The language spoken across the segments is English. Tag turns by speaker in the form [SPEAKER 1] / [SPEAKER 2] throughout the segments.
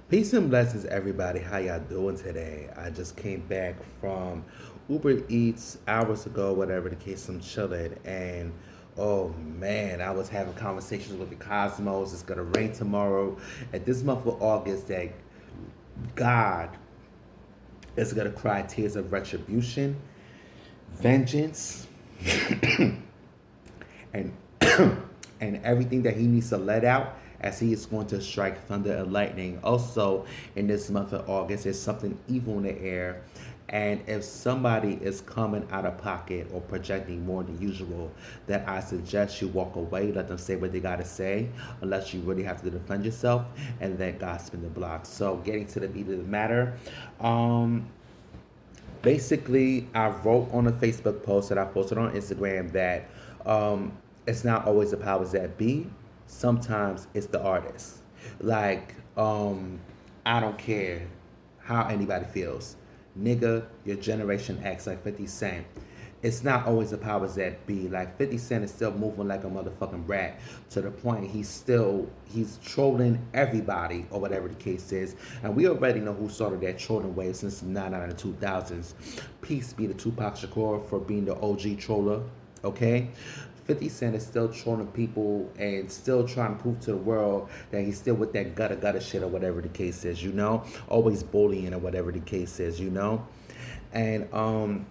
[SPEAKER 1] Peace and blessings, everybody. How y'all doing today? I just came back from Uber Eats hours ago, whatever the case. I'm chilling, and oh man, I was having conversations with the cosmos. It's gonna rain tomorrow. At this month of August, that God is gonna cry tears of retribution, vengeance, and and everything that he needs to let out as he is going to strike thunder and lightning. Also, in this month of August, there's something evil in the air. And if somebody is coming out of pocket or projecting more than usual, then I suggest you walk away, let them say what they got to say, unless you really have to defend yourself, and then God spin the block. So, getting to the beat of the matter, um, basically, I wrote on a Facebook post that I posted on Instagram that um, it's not always the powers that be. Sometimes it's the artist. Like, I don't care how anybody feels. Nigga, your generation acts like 50 Cent. It's not always the powers that be. Like 50 Cent is still moving like a motherfucking rat to the point he's trolling everybody or whatever the case is. And we already know who started that trolling wave since the 99 and 2000s. Peace be to Tupac Shakur for being the OG troller. Okay? 50 Cent is still trolling people and still trying to prove to the world that he's still with that gutter shit or whatever the case is, you know? Always bullying or whatever the case is, you know? And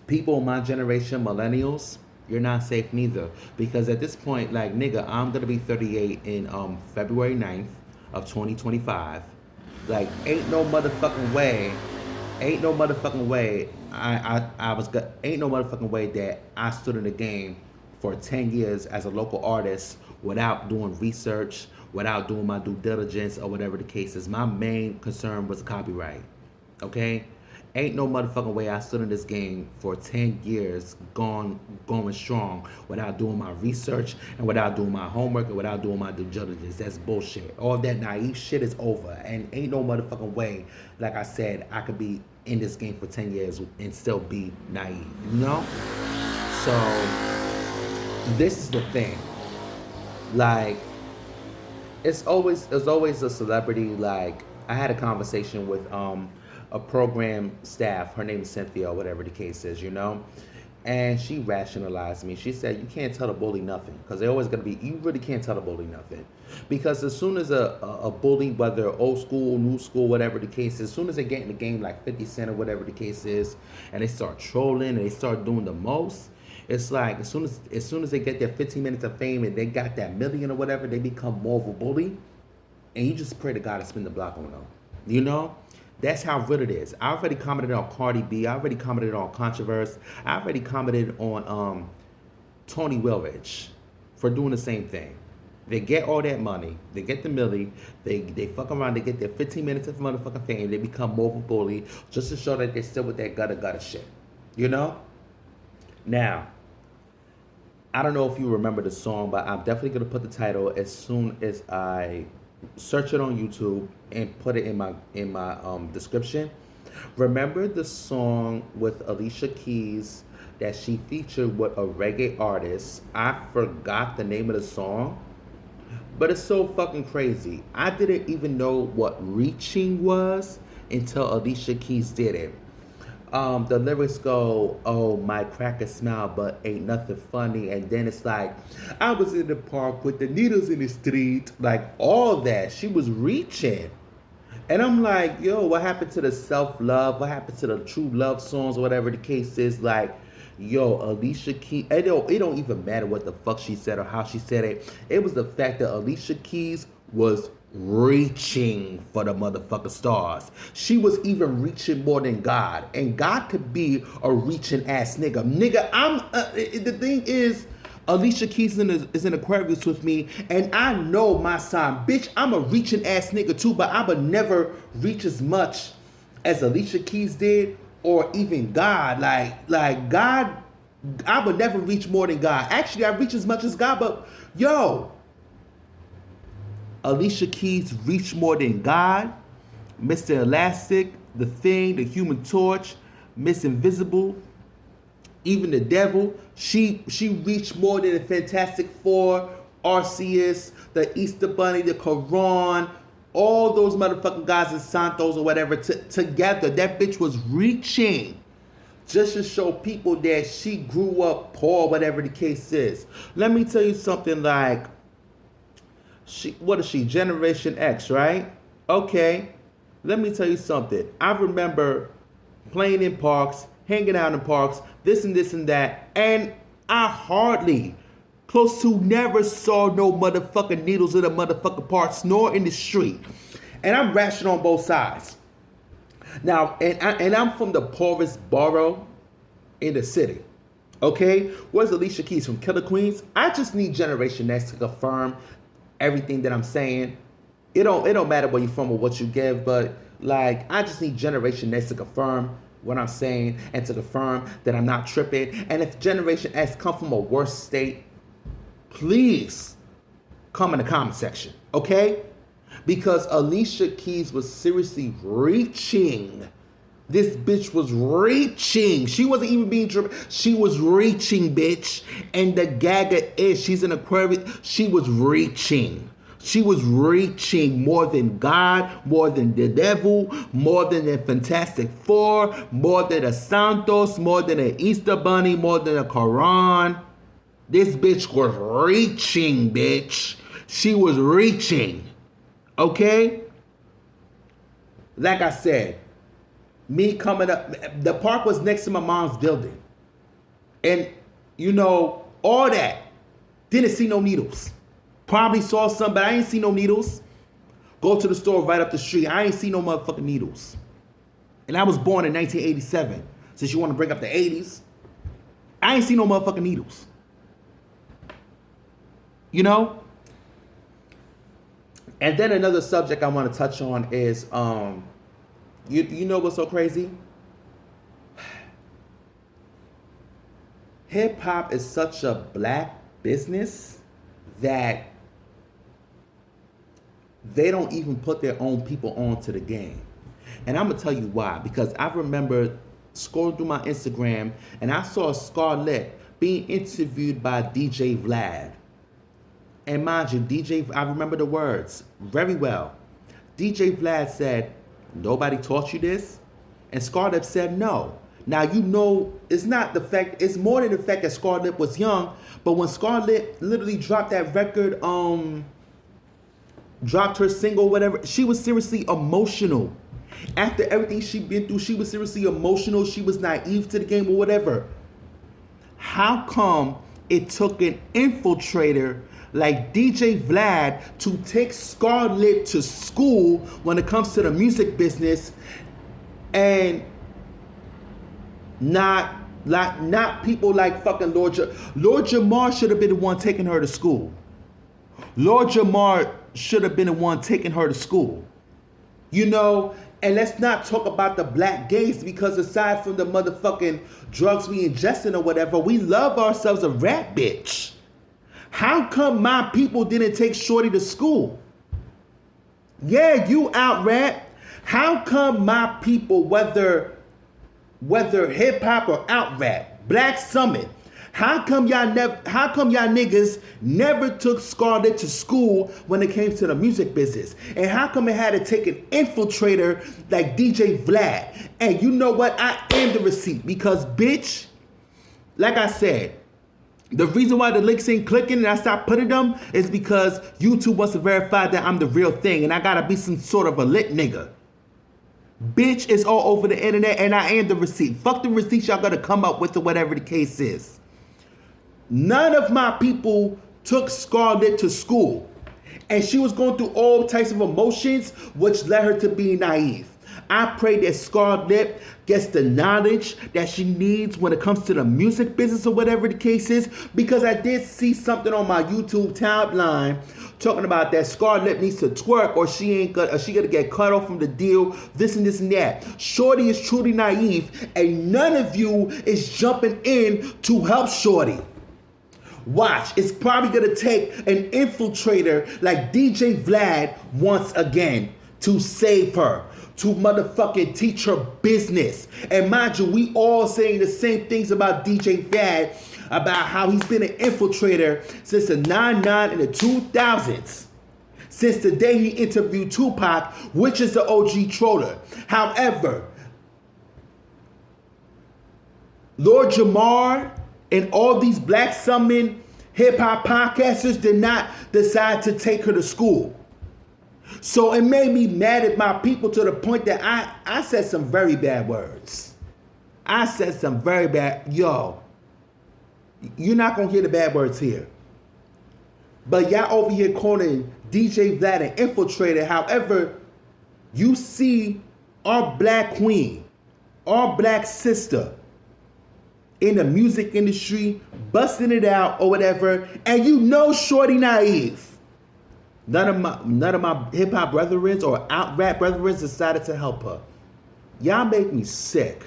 [SPEAKER 1] people in my generation, millennials, you're not safe neither. Because at this point, like, nigga, I'm gonna be 38 in February 9th of 2025. Like, ain't no motherfucking way ain't no motherfucking way that I stood in the game for 10 years as a local artist without doing research, without doing my due diligence or whatever the case is. My main concern was copyright. Okay? Ain't no motherfucking way I stood in this game for 10 years going strong without doing my research and without doing my homework and without doing my due diligence. That's bullshit. All that naive shit is over. And ain't no motherfucking way, like I said, I could be in this game for 10 years and still be naive. You know? So, this is the thing. Like, it's always a celebrity. Like, I had a conversation with a program staff. Her name is Cynthia, or whatever the case is, you know. And she rationalized me. She said, "You can't tell a bully nothing because they're always gonna be. You really can't tell a bully nothing because as soon as a bully, whether old school, new school, whatever the case is, as soon as they get in the game like 50 Cent or whatever the case is, and they start trolling and they start doing the most." It's like as soon as they get their 15 minutes of fame and they got that million or whatever, they become more of a bully. And you just pray to God to spin the block on them. You know? That's how real it is. I already commented on Cardi B. I already commented on Controversy. I already commented on Tony Willrich for doing the same thing. They get all that money. They get the milli. They fuck around. They get their 15 minutes of motherfucking fame. They become more of a bully just to show that they're still with that gutter shit. You know? Now, I don't know if you remember the song, but I'm definitely gonna put the title as soon as I search it on YouTube and put it in my description. Remember the song with Alicia Keys that she featured with a reggae artist? I forgot the name of the song, but it's so fucking crazy. I didn't even know what reaching was until Alicia Keys did it. The lyrics go, "Oh, my cracker smile, but ain't nothing funny." And then it's like, "I was in the park with the needles in the street," like all that. She was reaching. And I'm like, yo, what happened to the self love? What happened to the true love songs, or whatever the case is? Like, yo, Alicia Keys, it don't even matter what the fuck she said or how she said it. It was the fact that Alicia Keys was reaching for the motherfucking stars. She was even reaching more than God. And God could be a reaching ass nigga. Nigga, the thing is, Alicia Keys is in Aquarius with me, and I know my sign. Bitch, I'm a reaching ass nigga too, but I would never reach as much as Alicia Keys did, or even God. Like God, I would never reach more than God. Actually, I reach as much as God, but yo, Alicia Keys reached more than God, Mr. Elastic, The Thing, The Human Torch, Miss Invisible, even the devil. She reached more than the Fantastic Four, Arceus, the Easter Bunny, the Quran, all those motherfucking guys in Santos or whatever together. That bitch was reaching just to show people that she grew up poor, whatever the case is. Let me tell you something, like, what is she? Generation X, right? Okay. Let me tell you something. I remember playing in parks, hanging out in parks, this and that, and I hardly, close to never saw no motherfucking needles in the motherfucking parks, nor in the street. And I'm rational on both sides. Now, and I'm from the poorest borough in the city. Okay? Where's Alicia Keys from Killer Queens? I just need Generation X to confirm everything that I'm saying. It don't matter where you're from or what you give, but like, I just need Generation X to confirm what I'm saying and to confirm that I'm not tripping. And if Generation X come from a worse state, please come in the comment section, okay? Because Alicia Keys was seriously reaching. This bitch was reaching. She wasn't even being tripped. She was reaching, bitch. And the gagger is, she's an Aquarius. She was reaching. She was reaching more than God, more than the devil, more than the Fantastic Four, more than a Santos, more than an Easter Bunny, more than a Quran. This bitch was reaching, bitch. She was reaching. Okay? Like I said, me coming up, the park was next to my mom's building. And, you know, all that. Didn't see no needles. Probably saw some, but I ain't see no needles. Go to the store right up the street. I ain't see no motherfucking needles. And I was born in 1987. Since you want to bring up the 80s. I ain't see no motherfucking needles. You know? And then another subject I want to touch on is, you know what's so crazy? Hip hop is such a black business that they don't even put their own people onto the game. And I'm going to tell you why. Because I remember scrolling through my Instagram and I saw Skullie being interviewed by DJ Vlad. And mind you, I remember the words very well. DJ Vlad said, "Nobody taught you this?" And Skullie said, "No." Now, you know, it's not the fact, it's more than the fact that Skullie was young, but when Skullie literally dropped that record, dropped her single, whatever, she was seriously emotional. After everything she'd been through, she was seriously emotional. She was naive to the game or whatever. How come it took an infiltrator like DJ Vlad to take Skullie to school when it comes to the music business, and not people like fucking Lord Jamar should have been the one taking her to school. Lord Jamar should have been the one taking her to school. You know, and let's not talk about the black gays, because aside from the motherfucking drugs we ingesting or whatever, we love ourselves a rat bitch. How come my people didn't take Shorty to school? Yeah, you out rat. How come my people, whether hip hop or out rap, Black Summit, how come y'all niggas never took Skullie to school when it came to the music business? And how come it had to take an infiltrator like DJ Vlad? And you know what? I am the receipt, because bitch, like I said, the reason why the links ain't clicking and I stopped putting them is because YouTube wants to verify that I'm the real thing, and I gotta be some sort of a lit nigga. Bitch, it's all over the internet, and I am the receipt. Fuck the receipts y'all gotta come up with or whatever the case is. None of my people took Skullie to school, and she was going through all types of emotions, which led her to being naive. I pray that Skullie gets the knowledge that she needs when it comes to the music business or whatever the case is, because I did see something on my YouTube timeline talking about that Skullie needs to twerk or she gonna get cut off from the deal, this and that. Shorty is truly naive, and none of you is jumping in to help Shorty. Watch, it's probably gonna take an infiltrator like DJ Vlad once again to save her, to motherfucking teach her business. And mind you, we all saying the same things about DJ Vlad, about how he's been an infiltrator since the 99 and the 2000s. since the day he interviewed Tupac, which is the OG troller. However, Lord Jamar and all these Black Summon hip-hop podcasters did not decide to take her to school. So it made me mad at my people to the point that I said some very bad words. I said some very bad, yo, you're not going to hear the bad words here. But y'all over here calling DJ Vlad an infiltrator. However, you see our Black queen, our Black sister in the music industry, busting it out or whatever, and you know shorty naive. None of my hip-hop brethren or out-rap brethren decided to help her. Y'all make me sick.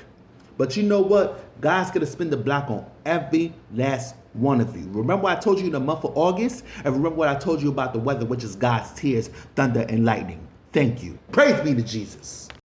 [SPEAKER 1] But you know what? God's going to spin the block on every last one of you. Remember what I told you in the month of August? And remember what I told you about the weather, which is God's tears, thunder, and lightning. Thank you. Praise be to Jesus.